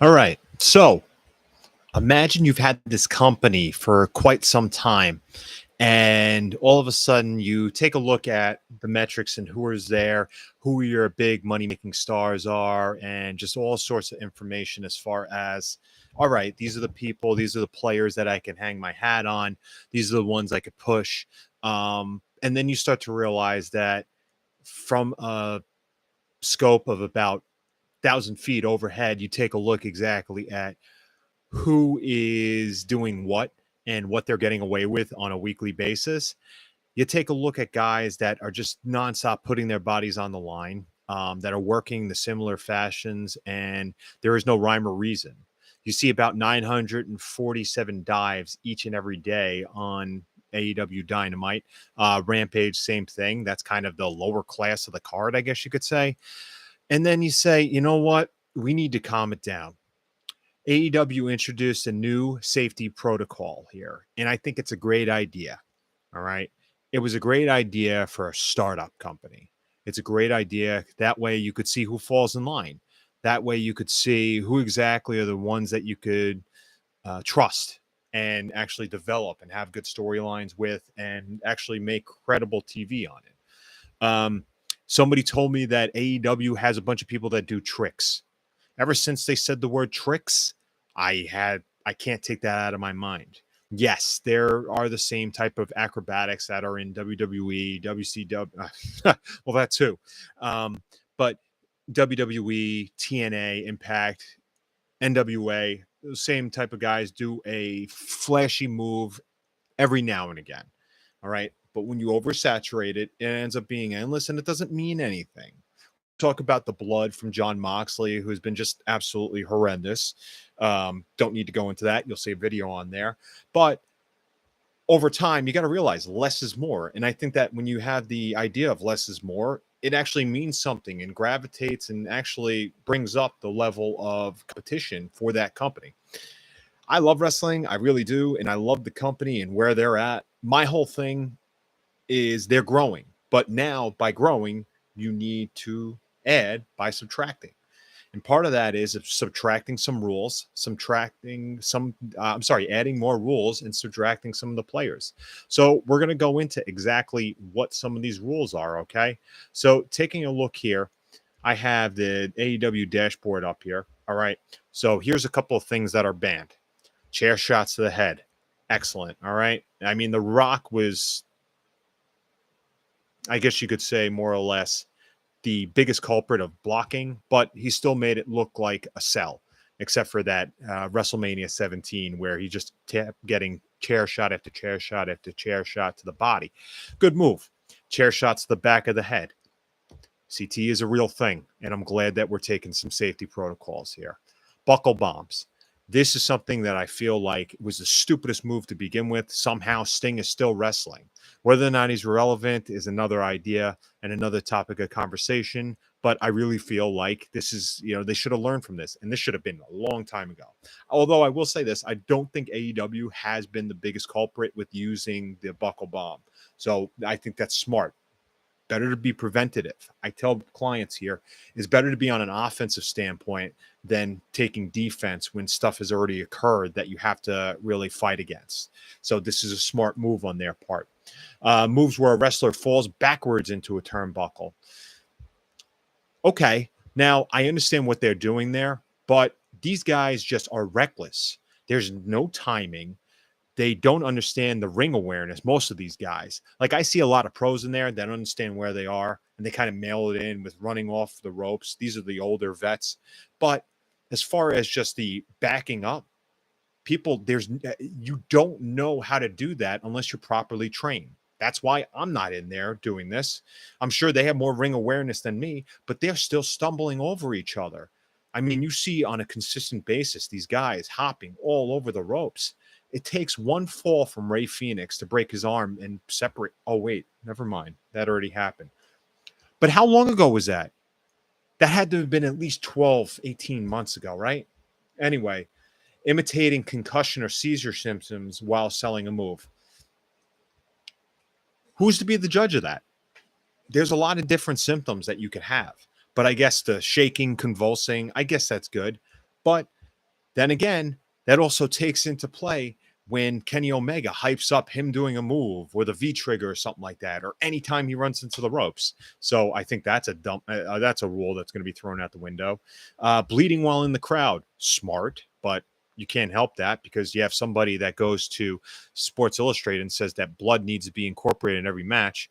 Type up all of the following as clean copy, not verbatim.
All right. So imagine you've had this company for quite some time, and all of a sudden you take a look at the metrics and who is there, who your big money making stars are, and just all sorts of information as far as, all right, these are the people, these are the players that I can hang my hat on, these are the ones I could push. And then you start to realize that from a scope of about 1,000 feet overhead, you take a look exactly at who is doing what and what they're getting away with on a weekly basis. You take a look at guys that are just nonstop putting their bodies on the line, that are working the similar fashions, and there is no rhyme or reason. You see about 947 dives each and every day on AEW Dynamite. Rampage, same thing. That's kind of the lower class of the card, I guess you could say. And then you say, you know what? We need to calm it down. AEW introduced a new safety protocol here, and I think it's a great idea. All right. It was a great idea for a startup company. It's a great idea. That way you could see who falls in line. That way you could see who exactly are the ones that you could trust and actually develop and have good storylines with and actually make credible TV on it. Somebody told me that AEW has a bunch of people that do tricks. Ever since they said the word tricks, I can't take that out of my mind. Yes, there are the same type of acrobatics that are in WWE, WCW, well, that too. But WWE, TNA, Impact, NWA, those same type of guys do a flashy move every now and again. All right. But when you oversaturate it, it ends up being endless and it doesn't mean anything. Talk about the blood from John Moxley, who's been just absolutely horrendous. Don't need to go into that. You'll see a video on there. But over time, you got to realize less is more. And I think that when you have the idea of less is more, it actually means something and gravitates and actually brings up the level of competition for that company. I love wrestling. I really do. And I love the company and where they're at. My whole thing is they're growing. But now, by growing, you need to add by subtracting. And part of that is subtracting some rules, adding more rules and subtracting some of the players. So we're going to go into exactly what some of these rules are, okay? So taking a look here, I have the AEW dashboard up here, all right? So here's a couple of things that are banned. Chair shots to the head. Excellent, all right? I mean, The Rock was, I guess you could say, more or less the biggest culprit of blocking, but he still made it look like a sell, except for that WrestleMania 17, where he just kept getting chair shot after chair shot after chair shot to the body. Good move. Chair shots to the back of the head. CT is a real thing, and I'm glad that we're taking some safety protocols here. Buckle bombs. This is something that I feel like was the stupidest move to begin with. Somehow Sting is still wrestling. Whether or not he's relevant is another idea and another topic of conversation. But I really feel like this is, they should have learned from this. And this should have been a long time ago. Although I will say this, I don't think AEW has been the biggest culprit with using the buckle bomb. So I think that's smart. Better to be preventative. I tell clients here, it's better to be on an offensive standpoint than taking defense when stuff has already occurred that you have to really fight against. So this is a smart move on their part. Moves where a wrestler falls backwards into a turnbuckle. Okay, now I understand what they're doing there, but these guys just are reckless. There's no timing. They don't understand the ring awareness, most of these guys. Like, I see a lot of pros in there that don't understand where they are, and they kind of mail it in with running off the ropes. These are the older vets. But as far as just the backing up, you don't know how to do that unless you're properly trained. That's why I'm not in there doing this. I'm sure they have more ring awareness than me, but they're still stumbling over each other. I mean, you see on a consistent basis these guys hopping all over the ropes. It takes one fall from Ray Phoenix to break his arm and separate. Oh, wait, never mind. That already happened. But how long ago was that? That had to have been at least 12, 18 months ago, right? Anyway, imitating concussion or seizure symptoms while selling a move. Who's to be the judge of that? There's a lot of different symptoms that you could have. But I guess the shaking, convulsing, I guess that's good. But Then again, that also takes into play when Kenny Omega hypes up him doing a move with a V trigger or something like that, or anytime he runs into the ropes. So I think that's a dump. That's a rule that's going to be thrown out the window. Bleeding while in the crowd, smart, but you can't help that because you have somebody that goes to Sports Illustrated and says that blood needs to be incorporated in every match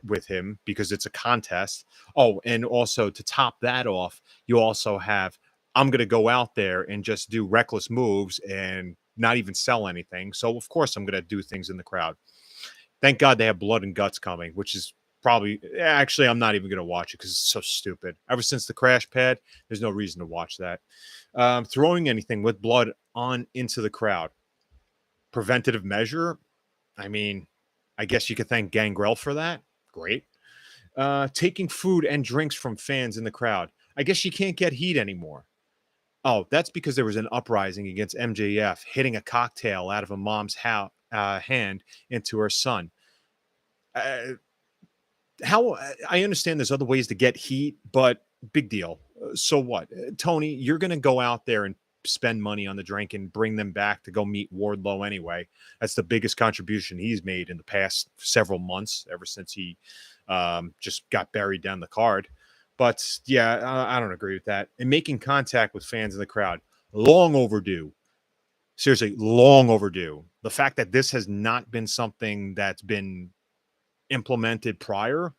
with him because it's a contest. Oh, and also to top that off, you also have I'm going to go out there and just do reckless moves and not even sell anything. So, of course, I'm going to do things in the crowd. Thank God they have blood and guts coming, which is probably actually, I'm not even going to watch it because it's so stupid. Ever since the crash pad, there's no reason to watch that. Throwing anything with blood on into the crowd, preventative measure. I mean, I guess you could thank Gangrel for that. Great. Taking food and drinks from fans in the crowd. I guess you can't get heat anymore. Oh, that's because there was an uprising against MJF hitting a cocktail out of a mom's hand into her son. Uh, how I understand there's other ways to get heat, but big deal. So what? Tony, you're going to go out there and spend money on the drink and bring them back to go meet Wardlow anyway. That's the biggest contribution he's made in the past several months, ever since he just got buried down the card. But yeah, I don't agree with that. And making contact with fans in the crowd, long overdue. Seriously, long overdue. The fact that this has not been something that's been implemented prior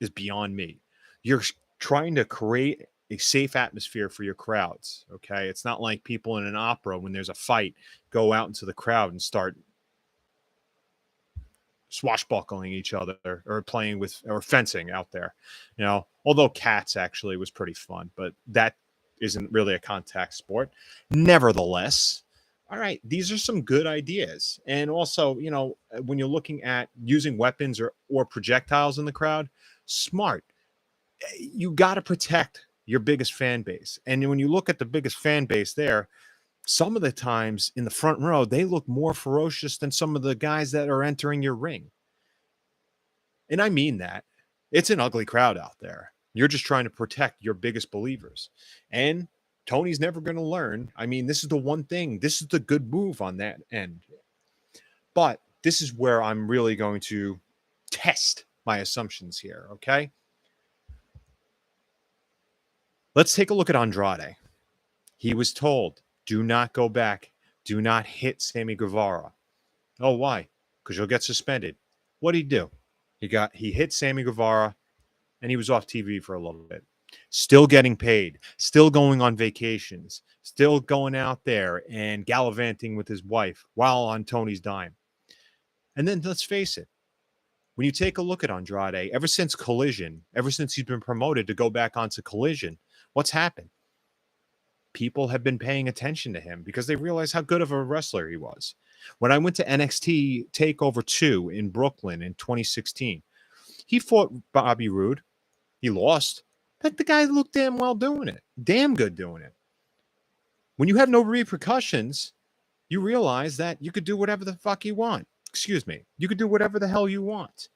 is beyond me. You're trying to create a safe atmosphere for your crowds. Okay. It's not like people in an opera, when there's a fight, go out into the crowd and start swashbuckling each other or playing with or fencing out there. Although cats actually was pretty fun, but that isn't really a contact sport. Nevertheless, all right, these are some good ideas. And also, when you're looking at using weapons or projectiles in the crowd, smart. You got to protect your biggest fan base. And when you look at the biggest fan base there, some of the times in the front row, they look more ferocious than some of the guys that are entering your ring. And I mean that. It's an ugly crowd out there. You're just trying to protect your biggest believers. And Tony's never going to learn. I mean, this is the one thing. This is the good move on that end. But this is where I'm really going to test my assumptions here, okay? Let's take a look at Andrade. He was told, do not go back. Do not hit Sammy Guevara. Oh, why? Because you'll get suspended. What did he do? He hit Sammy Guevara, and he was off TV for a little bit. Still getting paid, still going on vacations, still going out there and gallivanting with his wife while on Tony's dime. And then let's face it, when you take a look at Andrade, ever since Collision, ever since he's been promoted to go back onto Collision, what's happened? People have been paying attention to him because they realize how good of a wrestler he was. When I went to NXT TakeOver 2 in Brooklyn in 2016, he fought Bobby Roode. He lost, but the guy looked damn well doing it. Damn good doing it. When you have no repercussions, you realize that you could do whatever the fuck you want. Excuse me. You could do whatever the hell you want.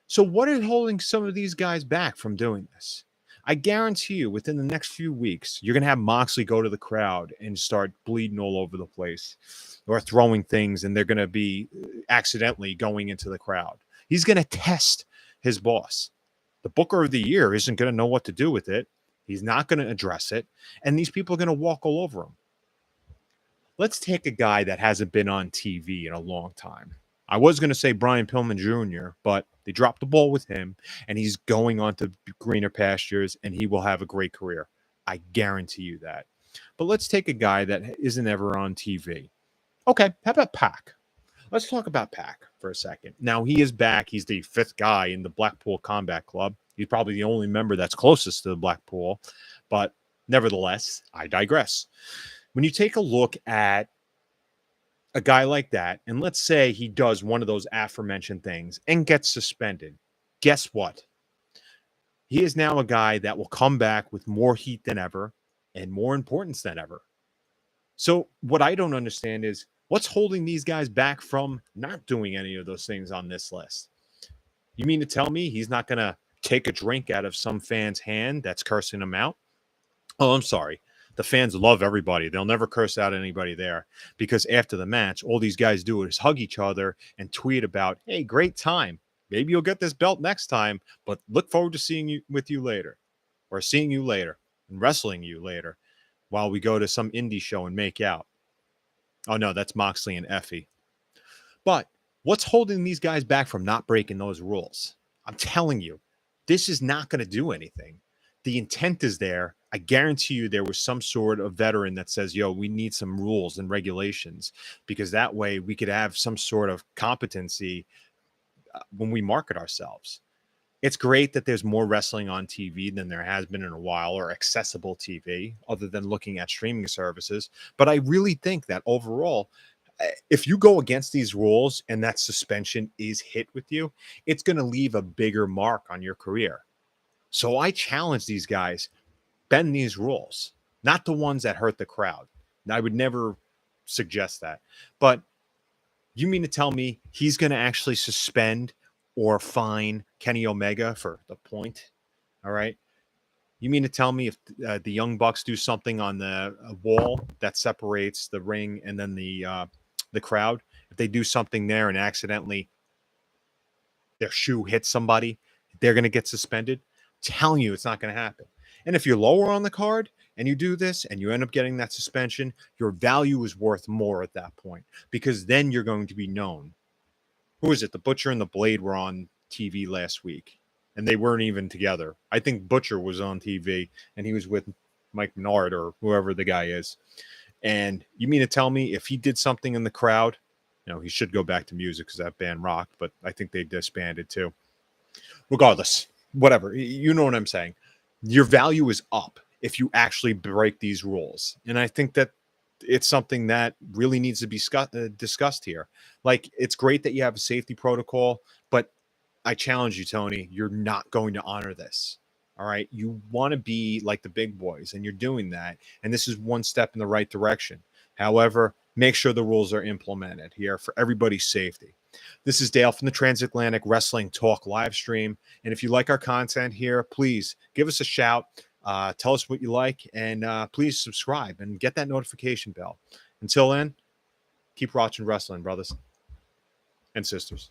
So what is holding some of these guys back from doing this? I guarantee you within the next few weeks, you're going to have Moxley go to the crowd and start bleeding all over the place or throwing things, and they're going to be accidentally going into the crowd. He's going to test his boss. The Booker of the Year isn't going to know what to do with it. He's not going to address it. And these people are going to walk all over him. Let's take a guy that hasn't been on TV in a long time. I was going to say Brian Pillman Jr., but they dropped the ball with him, and he's going on to greener pastures, and he will have a great career. I guarantee you that. But let's take a guy that isn't ever on TV. Okay, how about Pac? Let's talk about Pac for a second. Now, he is back. He's the fifth guy in the Blackpool Combat Club. He's probably the only member that's closest to the Blackpool. But nevertheless, I digress. When you take a look at a guy like that, and let's say he does one of those aforementioned things and gets suspended, guess what? He is now a guy that will come back with more heat than ever and more importance than ever. So what I don't understand is what's holding these guys back from not doing any of those things on this list? You mean to tell me he's not going to take a drink out of some fan's hand that's cursing him out? Oh, I'm sorry. The fans love everybody. They'll never curse out anybody there because after the match, all these guys do is hug each other and tweet about, hey, great time. Maybe you'll get this belt next time, but look forward to seeing you with you later or seeing you later and wrestling you later while we go to some indie show and make out. Oh, no, that's Moxley and Effie. But what's holding these guys back from not breaking those rules? I'm telling you, this is not going to do anything. The intent is there. I guarantee you there was some sort of veteran that says, yo, we need some rules and regulations because that way we could have some sort of competency when we market ourselves. It's great that there's more wrestling on TV than there has been in a while, or accessible TV, other than looking at streaming services. But I really think that overall, if you go against these rules and that suspension is hit with you, it's going to leave a bigger mark on your career. So I challenge these guys, bend these rules, not the ones that hurt the crowd. I would never suggest that. But you mean to tell me he's going to actually suspend or fine Kenny Omega for the point? All right. You mean to tell me if the Young Bucks do something on the wall that separates the ring and then the crowd, if they do something there and accidentally their shoe hits somebody, they're going to get suspended? I'm telling you, it's not going to happen. And if you're lower on the card and you do this and you end up getting that suspension, your value is worth more at that point because then you're going to be known. Who is it? The Butcher and the Blade were on TV last week, and they weren't even together. I think Butcher was on TV, and he was with Mike Menard or whoever the guy is. And you mean to tell me if he did something in the crowd, he should go back to music because that band rocked, but I think they disbanded too. Regardless, whatever. You know what I'm saying. Your value is up if you actually break these rules. And I think that it's something that really needs to be discussed here. Like, it's great that you have a safety protocol, but I challenge you, Tony, you're not going to honor this. All right. You want to be like the big boys, and you're doing that. And this is one step in the right direction. However, make sure the rules are implemented here for everybody's safety. This is Dale from the Transatlantic Wrestling Talk live stream. And if you like our content here, please give us a shout. Tell us what you like, and please subscribe and get that notification bell. Until then, keep watching wrestling, brothers and sisters.